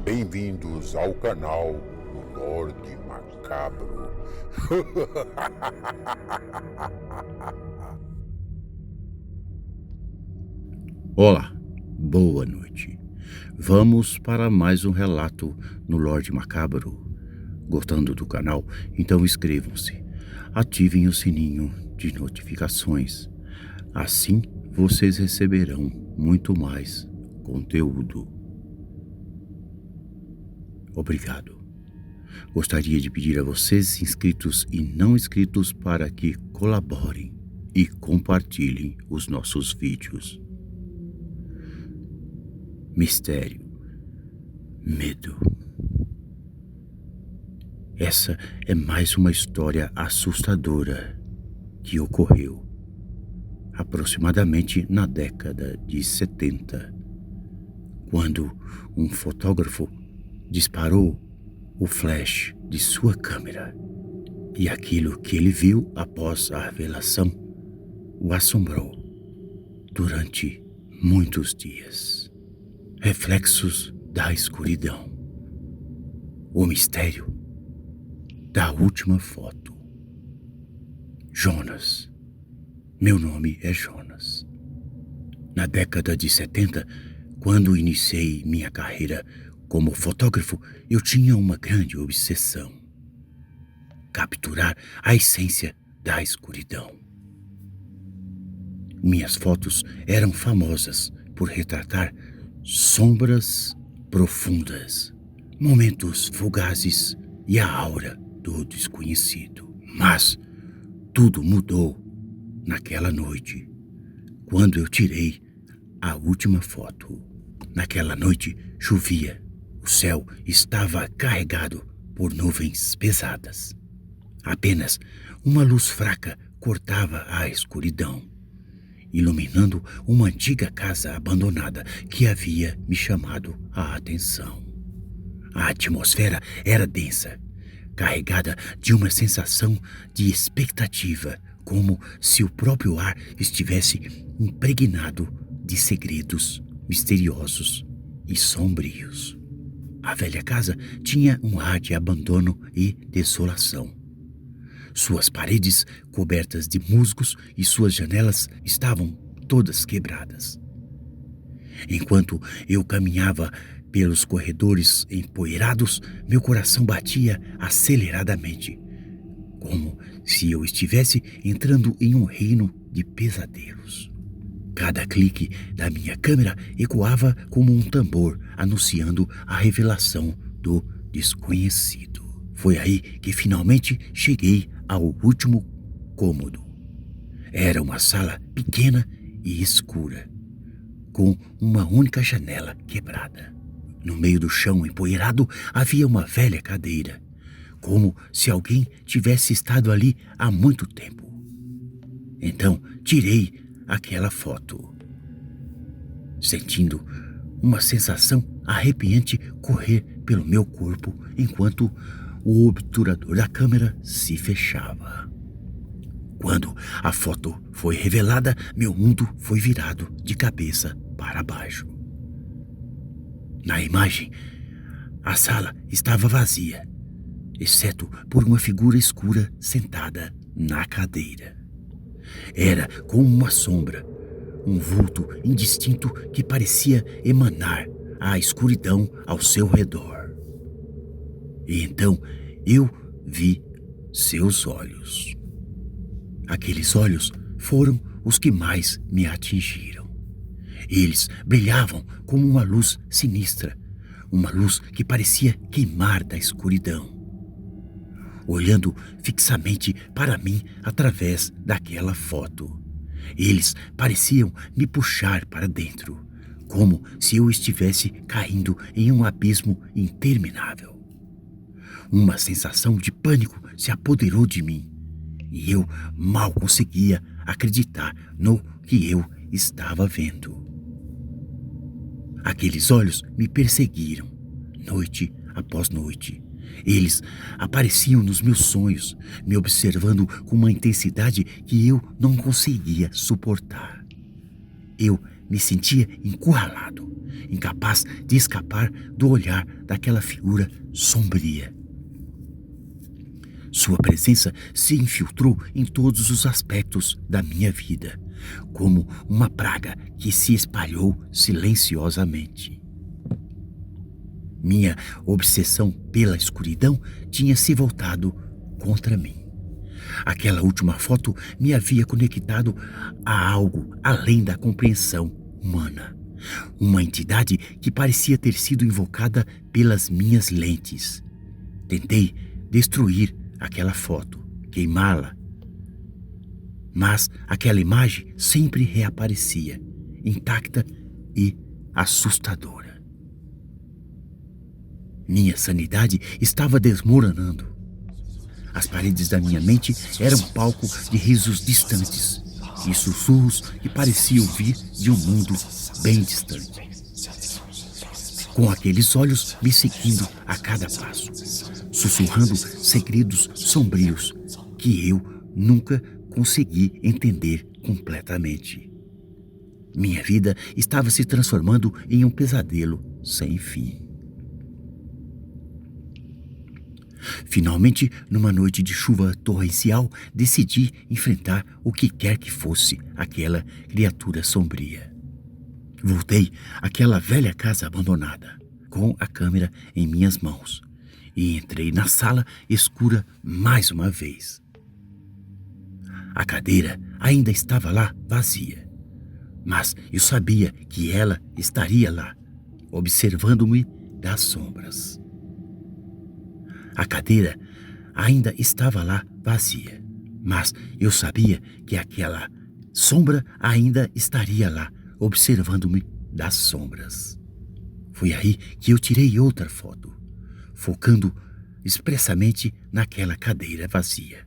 Bem-vindos ao canal do Lorde Macabro. Olá, boa noite. Vamos para mais um relato no Lorde Macabro. Gostando do canal? Então inscrevam-se. Ativem o sininho de notificações. Assim vocês receberão muito mais conteúdo. Obrigado. Gostaria de pedir a vocês, inscritos e não inscritos, para que colaborem e compartilhem os nossos vídeos. Mistério, medo. Essa é mais uma história assustadora que ocorreu aproximadamente na década de 70, quando um fotógrafo disparou o flash de sua câmera e aquilo que ele viu após a revelação o assombrou durante muitos dias. Reflexos da escuridão. O mistério da última foto. Jonas. Meu nome é Jonas. Na década de 70, quando iniciei minha carreira como fotógrafo, eu tinha uma grande obsessão: capturar a essência da escuridão. Minhas fotos eram famosas por retratar sombras profundas, momentos fugazes e a aura do desconhecido. Mas tudo mudou naquela noite, quando eu tirei a última foto. Naquela noite chovia, o céu estava carregado por nuvens pesadas. Apenas uma luz fraca cortava a escuridão, iluminando uma antiga casa abandonada que havia me chamado a atenção. A atmosfera era densa, carregada de uma sensação de expectativa, como se o próprio ar estivesse impregnado de segredos misteriosos e sombrios. A velha casa tinha um ar de abandono e desolação. Suas paredes cobertas de musgos e suas janelas estavam todas quebradas. Enquanto eu caminhava pelos corredores empoeirados, meu coração batia aceleradamente, como se eu estivesse entrando em um reino de pesadelos. Cada clique da minha câmera ecoava como um tambor anunciando a revelação do desconhecido. Foi aí que finalmente cheguei ao último cômodo. Era uma sala pequena e escura, com uma única janela quebrada. No meio do chão empoeirado havia uma velha cadeira, como se alguém tivesse estado ali há muito tempo. Então tirei aquela foto, sentindo uma sensação arrepiante correr pelo meu corpo enquanto o obturador da câmera se fechava. Quando a foto foi revelada, meu mundo foi virado de cabeça para baixo. Na imagem, a sala estava vazia, exceto por uma figura escura sentada na cadeira. Era como uma sombra, um vulto indistinto que parecia emanar a escuridão ao seu redor. E então eu vi seus olhos. Aqueles olhos foram os que mais me atingiram. Eles brilhavam como uma luz sinistra, uma luz que parecia queimar da escuridão, olhando fixamente para mim através daquela foto. Eles pareciam me puxar para dentro, como se eu estivesse caindo em um abismo interminável. Uma sensação de pânico se apoderou de mim, e eu mal conseguia acreditar no que eu estava vendo. Aqueles olhos me perseguiram, noite após noite. Eles apareciam nos meus sonhos, me observando com uma intensidade que eu não conseguia suportar. Eu me sentia encurralado, incapaz de escapar do olhar daquela figura sombria. Sua presença se infiltrou em todos os aspectos da minha vida, como uma praga que se espalhou silenciosamente. Minha obsessão pela escuridão tinha se voltado contra mim. Aquela última foto me havia conectado a algo além da compreensão humana. Uma entidade que parecia ter sido invocada pelas minhas lentes. Tentei destruir aquela foto, queimá-la. Mas aquela imagem sempre reaparecia, intacta e assustadora. Minha sanidade estava desmoronando. As paredes da minha mente eram palco de risos distantes e sussurros que pareciam vir de um mundo bem distante. Com aqueles olhos me seguindo a cada passo, sussurrando segredos sombrios que eu nunca consegui entender completamente. Minha vida estava se transformando em um pesadelo sem fim. Finalmente, numa noite de chuva torrencial, decidi enfrentar o que quer que fosse aquela criatura sombria. Voltei àquela velha casa abandonada, com a câmera em minhas mãos, e entrei na sala escura mais uma vez. A cadeira ainda estava lá vazia, mas eu sabia que ela estaria lá, observando-me das sombras. A cadeira ainda estava lá vazia, mas eu sabia que aquela sombra ainda estaria lá, observando-me das sombras. Foi aí que eu tirei outra foto, focando expressamente naquela cadeira vazia.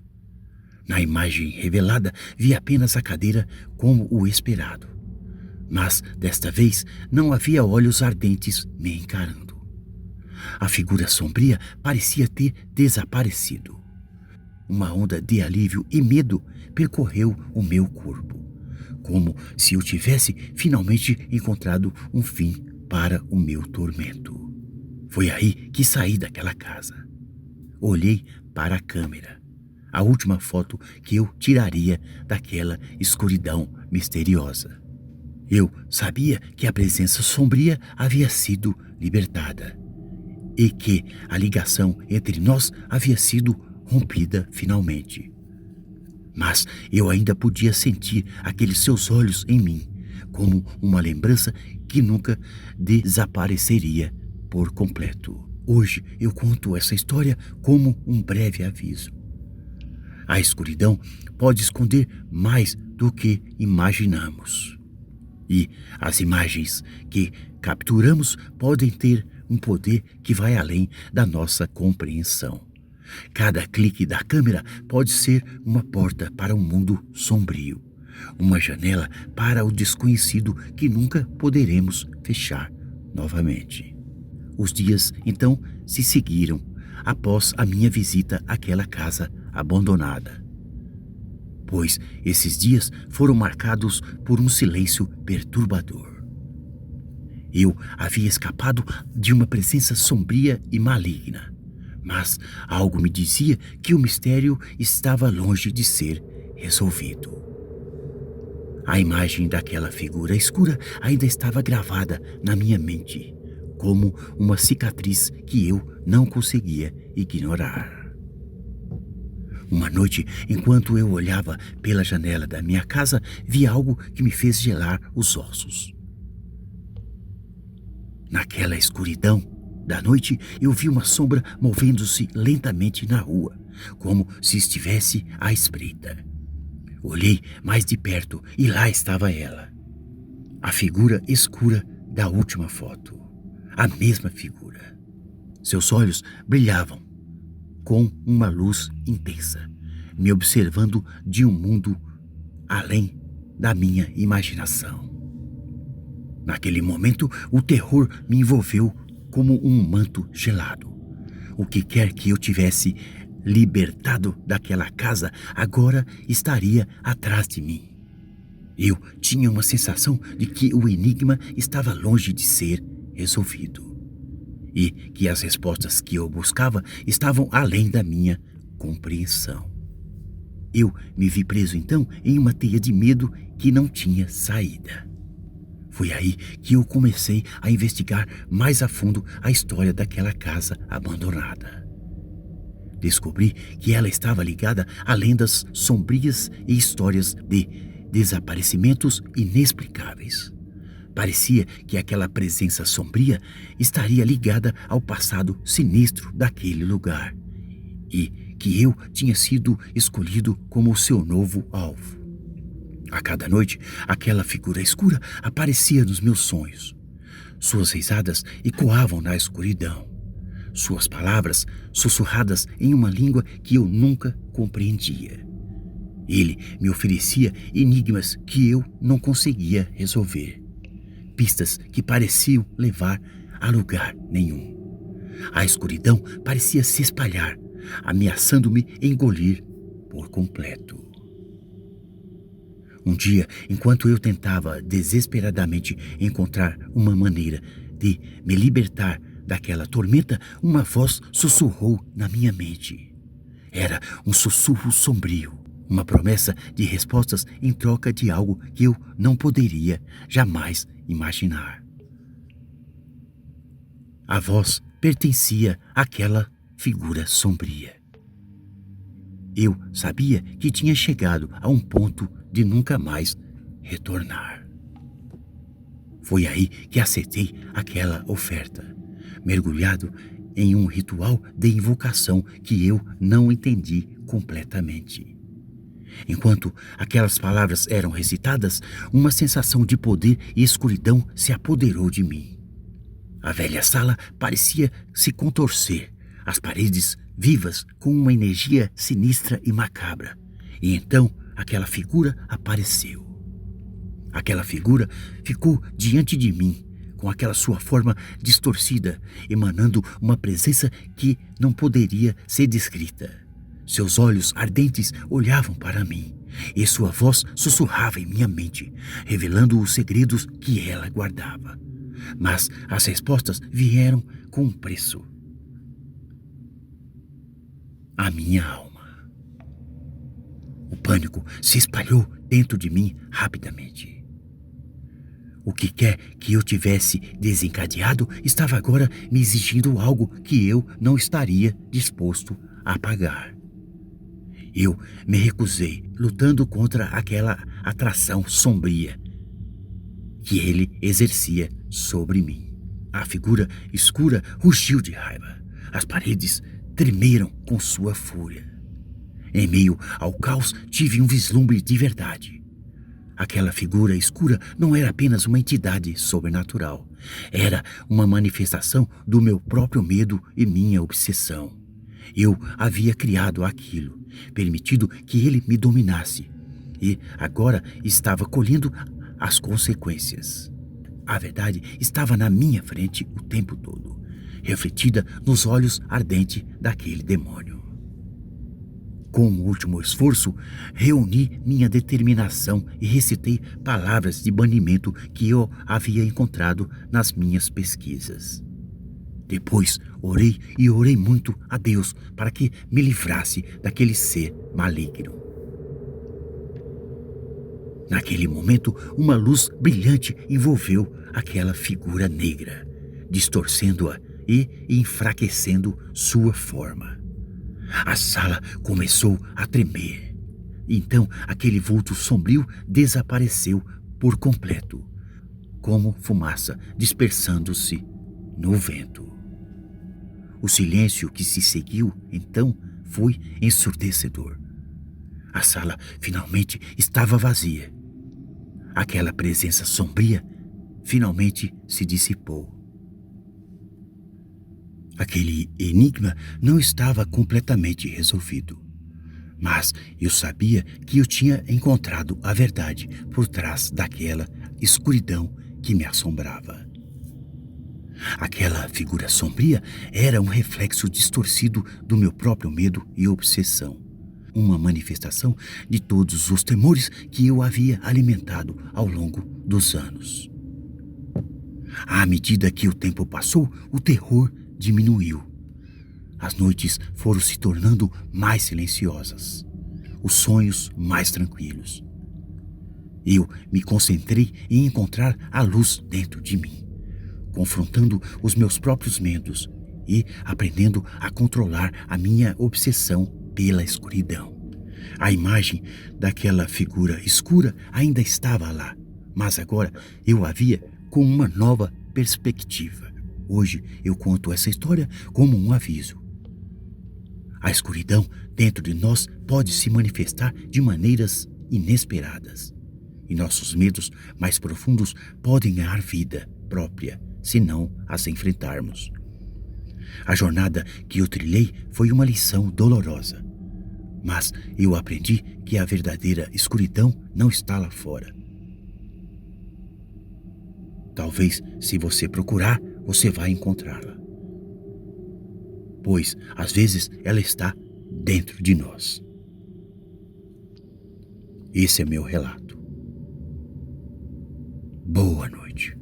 Na imagem revelada, vi apenas a cadeira como o esperado. Mas, desta vez, não havia olhos ardentes me encarando. A figura sombria parecia ter desaparecido. Uma onda de alívio e medo percorreu o meu corpo, como se eu tivesse finalmente encontrado um fim para o meu tormento. Foi aí que saí daquela casa. Olhei para a câmera, a última foto que eu tiraria daquela escuridão misteriosa. Eu sabia que a presença sombria havia sido libertada e que a ligação entre nós havia sido rompida finalmente. Mas eu ainda podia sentir aqueles seus olhos em mim, como uma lembrança que nunca desapareceria por completo. Hoje eu conto essa história como um breve aviso. A escuridão pode esconder mais do que imaginamos. E as imagens que capturamos podem ter um poder que vai além da nossa compreensão. Cada clique da câmera pode ser uma porta para um mundo sombrio, uma janela para o desconhecido que nunca poderemos fechar novamente. Os dias, então, se seguiram após a minha visita àquela casa abandonada, pois esses dias foram marcados por um silêncio perturbador. Eu havia escapado de uma presença sombria e maligna, mas algo me dizia que o mistério estava longe de ser resolvido. A imagem daquela figura escura ainda estava gravada na minha mente, como uma cicatriz que eu não conseguia ignorar. Uma noite, enquanto eu olhava pela janela da minha casa, vi algo que me fez gelar os ossos. Naquela escuridão da noite, eu vi uma sombra movendo-se lentamente na rua, como se estivesse à espreita. Olhei mais de perto e lá estava ela, a figura escura da última foto, a mesma figura. Seus olhos brilhavam com uma luz intensa, me observando de um mundo além da minha imaginação. Naquele momento, o terror me envolveu como um manto gelado. O que quer que eu tivesse libertado daquela casa agora estaria atrás de mim. Eu tinha uma sensação de que o enigma estava longe de ser resolvido e que as respostas que eu buscava estavam além da minha compreensão. Eu me vi preso então em uma teia de medo que não tinha saída. Foi aí que eu comecei a investigar mais a fundo a história daquela casa abandonada. Descobri que ela estava ligada a lendas sombrias e histórias de desaparecimentos inexplicáveis. Parecia que aquela presença sombria estaria ligada ao passado sinistro daquele lugar e que eu tinha sido escolhido como o seu novo alvo. A cada noite, aquela figura escura aparecia nos meus sonhos. Suas risadas ecoavam na escuridão. Suas palavras sussurradas em uma língua que eu nunca compreendia. Ele me oferecia enigmas que eu não conseguia resolver. Pistas que pareciam levar a lugar nenhum. A escuridão parecia se espalhar, ameaçando-me engolir por completo. Um dia, enquanto eu tentava desesperadamente encontrar uma maneira de me libertar daquela tormenta, uma voz sussurrou na minha mente. Era um sussurro sombrio, uma promessa de respostas em troca de algo que eu não poderia jamais imaginar. A voz pertencia àquela figura sombria. Eu sabia que tinha chegado a um ponto de nunca mais retornar. Foi aí que aceitei aquela oferta, mergulhado em um ritual de invocação que eu não entendi completamente. Enquanto aquelas palavras eram recitadas, uma sensação de poder e escuridão se apoderou de mim. A velha sala parecia se contorcer, as paredes vivas com uma energia sinistra e macabra. E então aquela figura apareceu. Aquela figura ficou diante de mim, com aquela sua forma distorcida, emanando uma presença que não poderia ser descrita. Seus olhos ardentes olhavam para mim, e sua voz sussurrava em minha mente, revelando os segredos que ela guardava. Mas as respostas vieram com um preço: a minha alma. O pânico se espalhou dentro de mim rapidamente. O que quer que eu tivesse desencadeado estava agora me exigindo algo que eu não estaria disposto a pagar. Eu me recusei, lutando contra aquela atração sombria que ele exercia sobre mim. A figura escura rugiu de raiva. As paredes tremeram com sua fúria. Em meio ao caos, tive um vislumbre de verdade. Aquela figura escura não era apenas uma entidade sobrenatural. Era uma manifestação do meu próprio medo e minha obsessão. Eu havia criado aquilo, permitido que ele me dominasse, e agora estava colhendo as consequências. A verdade estava na minha frente o tempo todo, refletida nos olhos ardentes daquele demônio. Com um último esforço, reuni minha determinação e recitei palavras de banimento que eu havia encontrado nas minhas pesquisas. Depois orei e orei muito a Deus para que me livrasse daquele ser maligno. Naquele momento, uma luz brilhante envolveu aquela figura negra, distorcendo-a e enfraquecendo sua forma. A sala começou a tremer. Então, aquele vulto sombrio desapareceu por completo, como fumaça dispersando-se no vento. O silêncio que se seguiu, então, foi ensurdecedor. A sala finalmente estava vazia. Aquela presença sombria finalmente se dissipou. Aquele enigma não estava completamente resolvido, mas eu sabia que eu tinha encontrado a verdade por trás daquela escuridão que me assombrava. Aquela figura sombria era um reflexo distorcido do meu próprio medo e obsessão. uma manifestação de todos os temores que eu havia alimentado ao longo dos anos. À medida que o tempo passou, o terror diminuiu. As noites foram se tornando mais silenciosas, os sonhos mais tranquilos. Eu me concentrei em encontrar a luz dentro de mim, confrontando os meus próprios medos e aprendendo a controlar a minha obsessão pela escuridão. A imagem daquela figura escura ainda estava lá, mas agora eu a via com uma nova perspectiva. Hoje eu conto essa história como um aviso. A escuridão dentro de nós pode se manifestar de maneiras inesperadas, e nossos medos mais profundos podem ganhar vida própria se não as enfrentarmos. A jornada que eu trilhei foi uma lição dolorosa, mas eu aprendi que a verdadeira escuridão não está lá fora. Talvez, se você procurar, você vai encontrá-la, pois às vezes ela está dentro de nós. Esse é meu relato. Boa noite.